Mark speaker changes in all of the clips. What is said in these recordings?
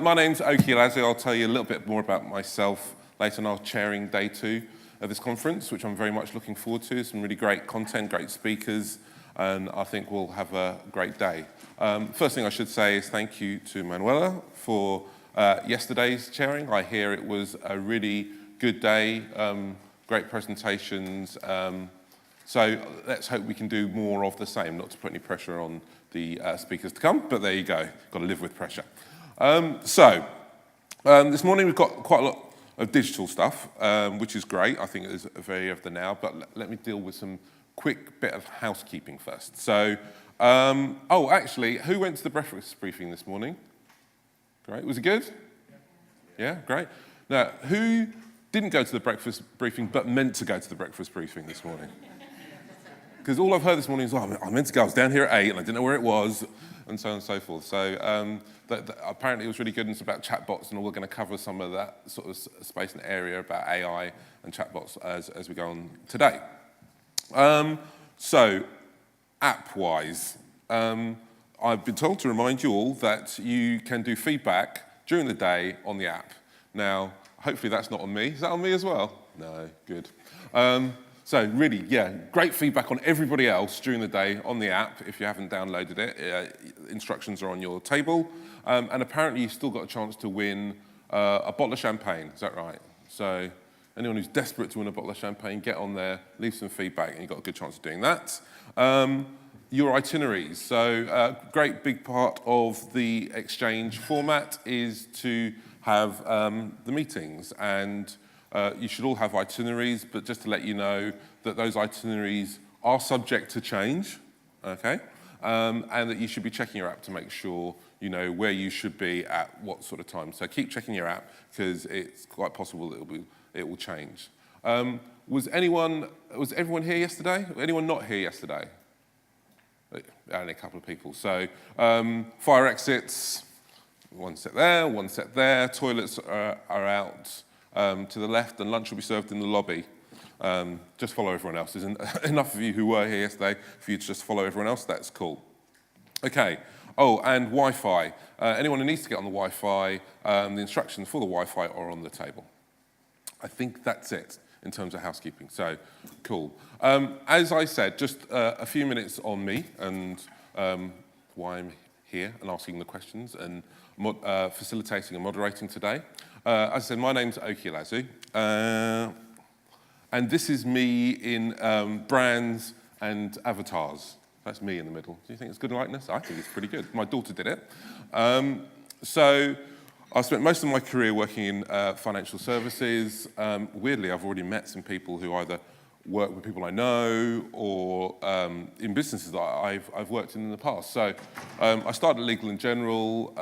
Speaker 1: My name's Oke Eleazu. I'll tell you a little bit more about myself later on. I'm chairing day 2 of this conference, which I'm very much looking forward to. Some really great content, great speakers, and I think we'll have a great day. First thing I should say is thank you to Manuela for yesterday's chairing. I hear it was a really good day, great presentations. So let's hope we can do more of the same, not to put any pressure on the speakers to come, but there you go. Got to live with pressure. This morning we've got quite a lot of digital stuff, which is great. I think it's very of the now, but let me deal with some quick bit of housekeeping first. So, actually, who went to the breakfast briefing this morning? Great. Was it good? Yeah, great. Now, who didn't go to the breakfast briefing but meant to go to the breakfast briefing this morning? Because all I've heard this morning is, I meant to go, I was down here at 8 and I didn't know where it was, and so on and so forth. So apparently it was really good, and it's about chatbots, and we're going to cover some of that sort of space and area about AI and chatbots as we go on today. So, app-wise, I've been told to remind you all that you can do feedback during the day on the app. Now, hopefully that's not on me. Is that on me as well? No, good. So really, yeah, great feedback on everybody else during the day on the app. If you haven't downloaded it, instructions are on your table. And apparently you've still got a chance to win a bottle of champagne. Is that right? So anyone who's desperate to win a bottle of champagne, get on there, leave some feedback, and you've got a good chance of doing that. Your itineraries. So a great big part of the exchange format is to have the meetings, and you should all have itineraries, but just to let you know that those itineraries are subject to change, okay? And that you should be checking your app to make sure you know where you should be at what sort of time. So keep checking your app, because it's quite possible that it will change. Was everyone here yesterday? Anyone not here yesterday? Only a couple of people. So fire exits, one set there, toilets are out to the left, and lunch will be served in the lobby. Just follow everyone else. There's enough of you who were here yesterday for you to just follow everyone else. That's cool. Okay. Oh, and Wi-Fi. Anyone who needs to get on the Wi-Fi, the instructions for the Wi-Fi are on the table. I think that's it in terms of housekeeping. So, cool. As I said, just a few minutes on me and why I'm here and asking the questions and facilitating and moderating today. As I said, my name's Oke Eleazu, and this is me in brands and avatars. That's me in the middle. Do you think it's good likeness? I think it's pretty good. My daughter did it. So I spent most of my career working in financial services. Weirdly, I've already met some people who either work with people I know or in businesses that I've worked in the past. So I started at Legal & General,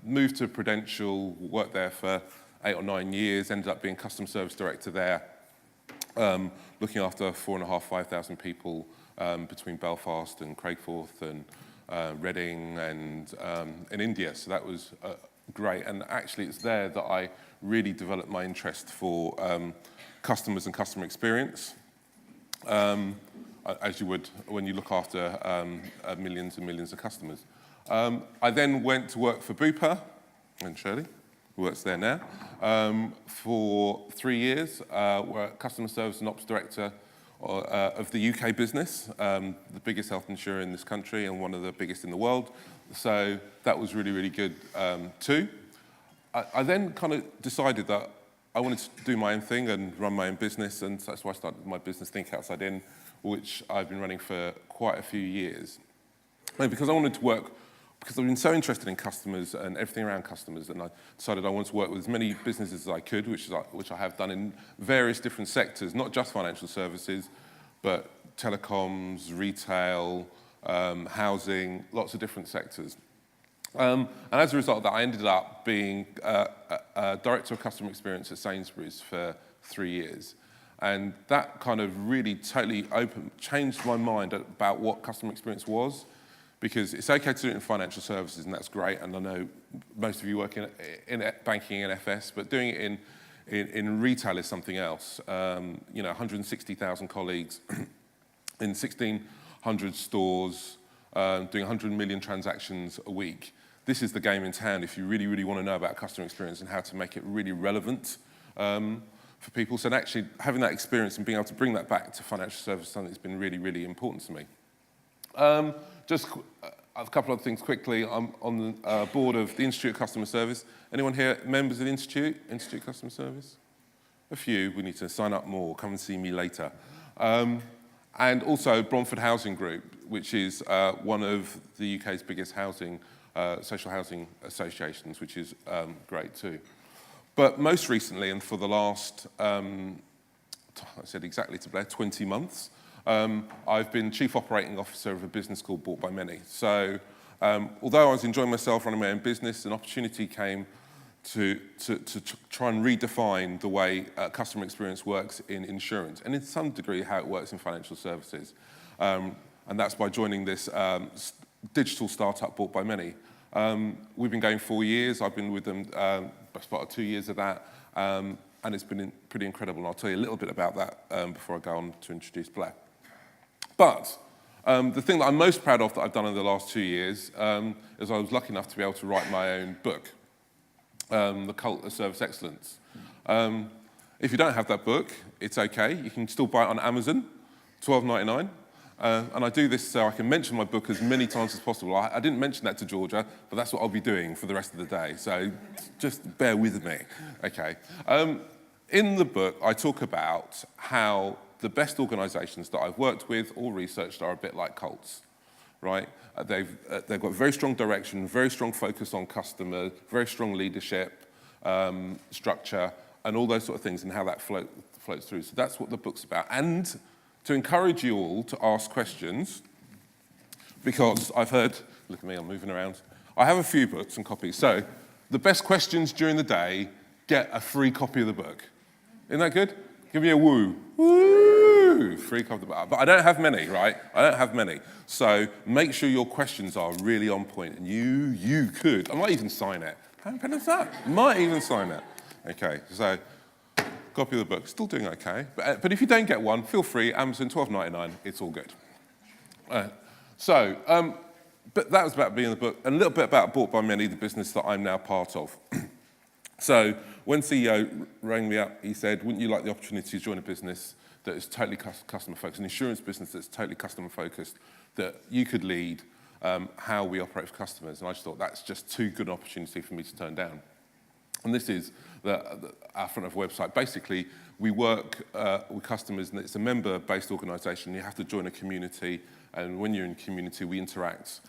Speaker 1: moved to Prudential, worked there for 8 or 9 years, ended up being customer service director there, looking after 4,500, 5,000 people between Belfast and Craigforth and Reading and in India. So that was great. And actually it's there that I really developed my interest for customers and customer experience. As you would when you look after millions and millions of customers. I then went to work for Bupa, and Shirley, who works there now, for 3 years. Were customer service and ops director of the UK business, the biggest health insurer in this country and one of the biggest in the world. So that was really, really good too. I then kind of decided that I wanted to do my own thing and run my own business, and that's why I started my business, Think Outside In, which I've been running for quite a few years. And because I wanted to work, because I've been so interested in customers and everything around customers, and I decided I wanted to work with as many businesses as I could, which I have done in various different sectors, not just financial services, but telecoms, retail, housing, lots of different sectors. And as a result of that, I ended up being a director of customer experience at Sainsbury's for 3 years. And that kind of really totally changed my mind about what customer experience was, because it's okay to do it in financial services, and that's great. And I know most of you work in banking and FS, but doing it in retail is something else. 160,000 colleagues in 1,600 stores, doing 100 million transactions a week. this is the game in town if you really, really want to know about customer experience and how to make it really relevant for people. So actually having that experience and being able to bring that back to financial services is something that's been really, really important to me. Just a couple of things quickly. I'm on the board of the Institute of Customer Service. Anyone here members of the Institute of Customer Service? A few. We need to sign up more. Come and see me later. And also Bromford Housing Group, which is one of the UK's biggest social housing associations, which is great too. But most recently, and for the last, I said exactly to Blair, 20 months, I've been Chief Operating Officer of a business called Bought by Many. So although I was enjoying myself running my own business, an opportunity came to try and redefine the way customer experience works in insurance, and in some degree how it works in financial services. And that's by joining this digital startup Bought by Many. We've been going 4 years. I've been with them best part of 2 years of that, and it's been pretty incredible. And I'll tell you a little bit about that before I go on to introduce Blair. But the thing that I'm most proud of that I've done in the last 2 years is I was lucky enough to be able to write my own book, The Cult of Service Excellence. If you don't have that book, it's okay. You can still buy it on Amazon, $12.99. And I do this so I can mention my book as many times as possible. I didn't mention that to Georgia, but that's what I'll be doing for the rest of the day. So just bear with me. Okay. In the book, I talk about how the best organisations that I've worked with or researched are a bit like cults, right? They've got very strong direction, very strong focus on customer, very strong leadership, structure, and all those sort of things, and how that floats through. So that's what the book's about. And to encourage you all to ask questions, because I've heard, look at me, I'm moving around. I have a few books and copies. So the best questions during the day get a free copy of the book. Isn't that good? Give me a woo. Woo! Free copy of the book. But I don't have many, right? I don't have many. So make sure your questions are really on point, and you could. I might even sign it. How important is that? Might even sign it. Okay, so copy of the book. Still doing okay. But if you don't get one, feel free. Amazon, $12.99. It's all good. But that was about being in the book. And a little bit about Bought by Many, the business that I'm now part of. So when CEO rang me up, he said, wouldn't you like the opportunity to join a business that is totally customer-focused, an insurance business that's totally customer-focused, that you could lead how we operate for customers? And I just thought, that's just too good an opportunity for me to turn down. And this is our front of website. Basically, we work with customers, and it's a member-based organisation. You have to join a community, and when you're in a community, we interact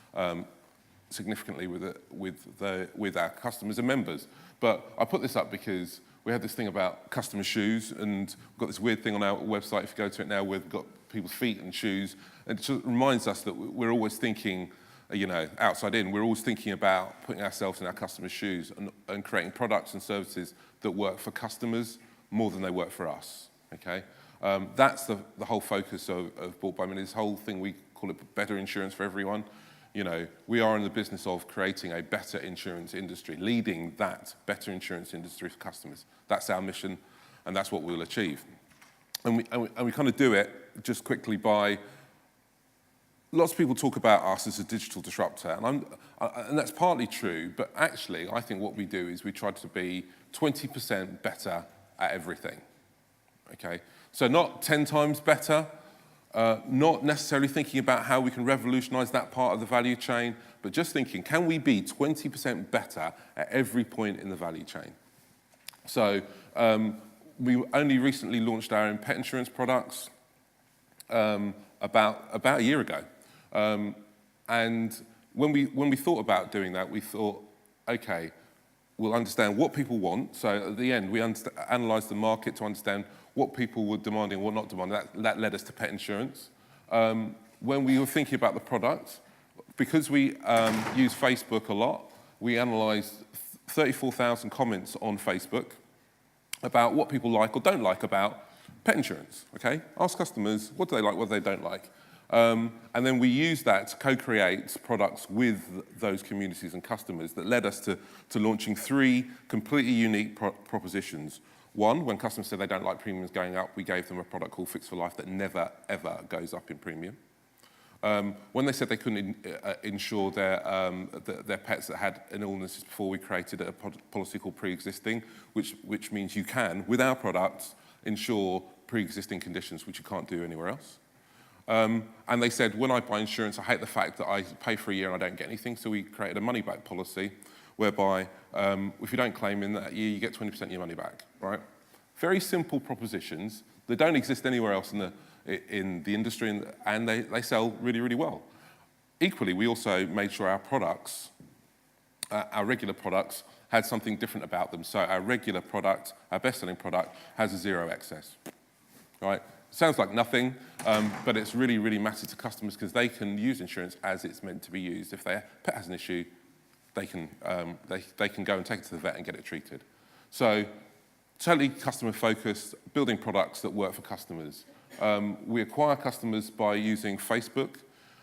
Speaker 1: significantly with our customers and members. But I put this up because we had this thing about customer shoes, and we've got this weird thing on our website, if you go to it now, where we've got people's feet and shoes. And it just reminds us that we're always thinking, outside in. We're always thinking about putting ourselves in our customers' shoes and creating products and services that work for customers more than they work for us, okay? That's the whole focus of Bought by Many. This whole thing, we call it better insurance for everyone. We are in the business of creating a better insurance industry, leading that better insurance industry for customers. That's our mission, and that's what we'll achieve. And we kind of do it just quickly by, lots of people talk about us as a digital disruptor, and that's partly true, but actually I think what we do is we try to be 20% better at everything, okay? So not 10 times better, not necessarily thinking about how we can revolutionize that part of the value chain, but just thinking, can we be 20% better at every point in the value chain? So we only recently launched our own pet insurance products about a year ago. And when we thought about doing that, we thought, okay, we'll understand what people want. So at the end, we analysed the market to understand what people were demanding and what not demanding. That led us to pet insurance. When we were thinking about the product, because we use Facebook a lot, we analysed 34,000 comments on Facebook about what people like or don't like about pet insurance, okay? Ask customers, what do they like, what they don't like? And then we used that to co-create products with those communities and customers that led us to launching 3 completely unique propositions. One, when customers said they don't like premiums going up, we gave them a product called Fix for Life that never, ever goes up in premium. When they said they couldn't insure their pets that had an illness before, we created a policy called pre-existing, which means you can, with our products, insure pre-existing conditions which you can't do anywhere else. And they said, when I buy insurance, I hate the fact that I pay for a year and I don't get anything, so we created a money-back policy whereby if you don't claim in that year, you get 20% of your money back, right? Very simple propositions that don't exist anywhere else in the industry, and they sell really, really well. Equally, we also made sure our products, our regular products, had something different about them. So our regular product, our best-selling product, has a zero excess, right? Sounds like nothing, but it's really, really matters to customers because they can use insurance as it's meant to be used. If their pet has an issue, they can go and take it to the vet and get it treated. So totally customer-focused, building products that work for customers. We acquire customers by using Facebook.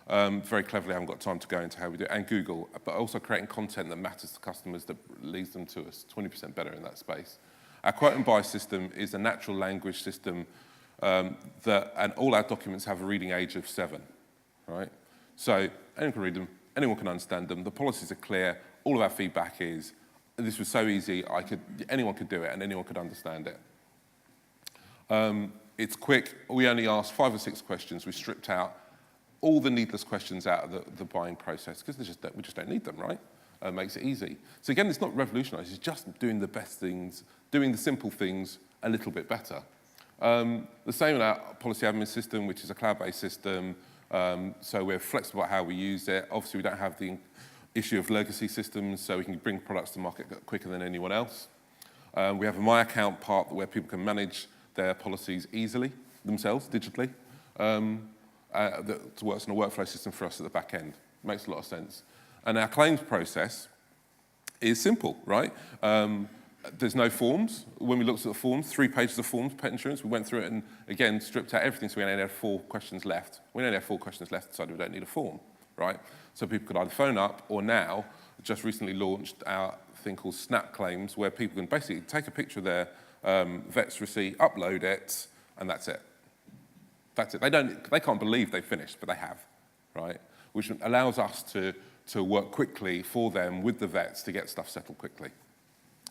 Speaker 1: Very cleverly, I haven't got time to go into how we do it, and Google, but also creating content that matters to customers that leads them to us 20% better in that space. Our quote and buy system is a natural language system and all our documents have a reading age of 7, right? So anyone can read them, anyone can understand them, the policies are clear, all of our feedback is, this was so easy, anyone could do it and anyone could understand it. It's quick, we only asked 5 or 6 questions, we stripped out all the needless questions out of the buying process, because we just don't need them, right? Makes it easy. So again, it's not revolutionised, it's just doing the best things, doing the simple things a little bit better. The same in our policy admin system, which is a cloud-based system, so we're flexible about how we use it. Obviously, we don't have the issue of legacy systems, so we can bring products to market quicker than anyone else. We have a My Account part where people can manage their policies easily, themselves, digitally. That works on a workflow system for us at the back end. Makes a lot of sense. And our claims process is simple, right? There's no forms. When we looked at the forms, 3 pages of forms, pet insurance, we went through it and, again, stripped out everything, so we only had 4 questions left. We only had 4 questions left, decided we don't need a form, right? So people could either phone up or now, just recently launched our thing called Snap Claims, where people can basically take a picture of their vet's receipt, upload it, and that's it. That's it. They can't believe they've finished, but they have, right? Which allows us to work quickly for them with the vets to get stuff settled quickly.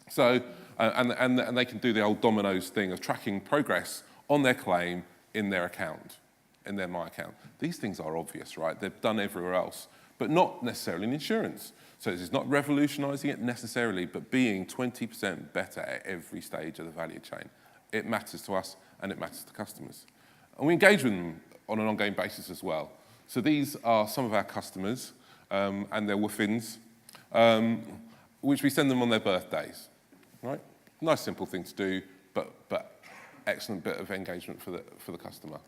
Speaker 1: So, and they can do the old dominoes thing of tracking progress on their claim in their account, in their My Account. These things are obvious, right? They're done everywhere else, but not necessarily in insurance. So this is not revolutionising it necessarily, but being 20% better at every stage of the value chain. It matters to us and it matters to customers. And we engage with them on an ongoing basis as well. So these are some of our customers, and they're woofins, which we send them on their birthdays, right? Nice, simple thing to do, but excellent bit of engagement for the customer.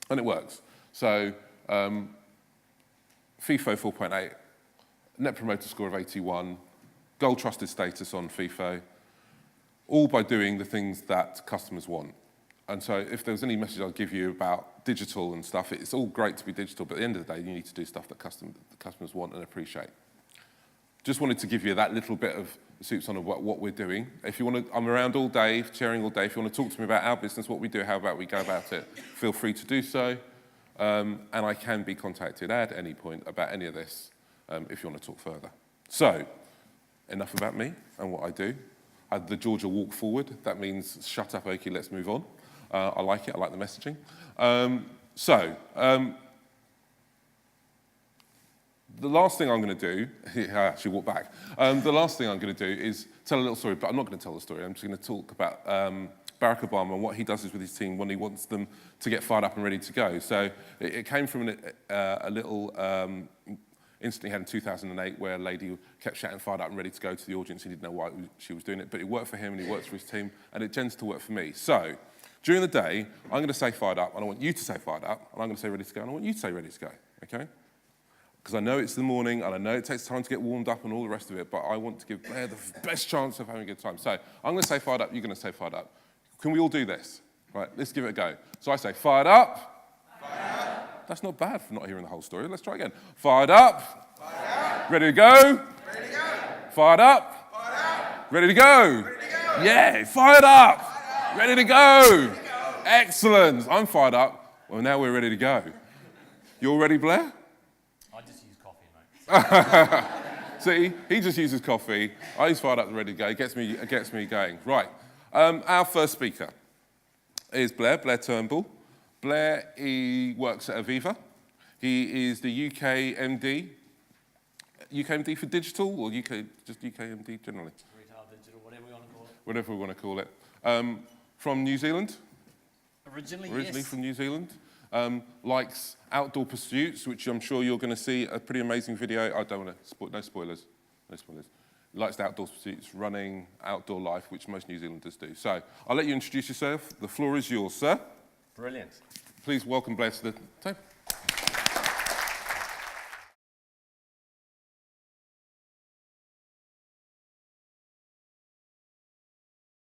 Speaker 1: And it works. So FIFO 4.8, Net Promoter Score of 81, Gold Trusted status on FIFO, all by doing the things that customers want. And so if there's any message I'll give you about digital and stuff, it's all great to be digital, but at the end of the day, you need to do stuff that customers want and appreciate. Just wanted to give you that little bit of soups on what we're doing. If you want to, I'm around all day, chairing all day. If you want to talk to me about our business, what we do, how about we go about it, feel free to do so. And I can be contacted at any point about any of this if you want to talk further. So, enough about me and what I do. The Georgia walk forward. That means shut up, Oke, let's move on. I like it, I like the messaging. The last thing I'm going to do, I actually walk back. The last thing I'm going to do is tell a little story, but I'm not going to tell the story. I'm just going to talk about Barack Obama and what he does with his team when he wants them to get fired up and ready to go. So it came from a little incident he had in 2008 where a lady kept shouting fired up and ready to go to the audience. He didn't know why she was doing it, but it worked for him and it works for his team, and it tends to work for me. So during the day, I'm going to say fired up, and I want you to say fired up, and I'm going to say ready to go, and I want you to say ready to go, okay? Because I know it's the morning, and I know it takes time to get warmed up and all the rest of it, but I want to give Blair the best chance of having a good time. So I'm going to say fired up, you're going to say fired up. Can we all do this? Right, let's give it a go. So I say fired up. Fired up. That's not bad for not hearing the whole story. Let's try again. Fired up. Fired up. Ready to go. Ready to go. Fired up. Fired up. Ready to go. Ready to go. Yeah, fired up. Ready to go. Excellent. I'm fired up. Well, now we're ready to go. You all ready, Blair?
Speaker 2: I just use coffee, mate.
Speaker 1: See, he just uses coffee. He's fired up and ready to go. It gets me going. Right. Our first speaker is Blair Turnbull. Blair, he works at Aviva. He is the UK MD for digital, or just UK MD generally?
Speaker 2: Retail, digital, whatever we want to call it.
Speaker 1: Whatever we want to call it. From New Zealand?
Speaker 2: Originally, yes.
Speaker 1: From New Zealand. Likes outdoor pursuits, which I'm sure you're going to see a pretty amazing video. I don't want to no spoilers. Likes the outdoor pursuits, running, outdoor life, which most New Zealanders do. So I'll let you introduce yourself. The floor is yours, sir.
Speaker 2: Brilliant.
Speaker 1: Please welcome Blair to the table.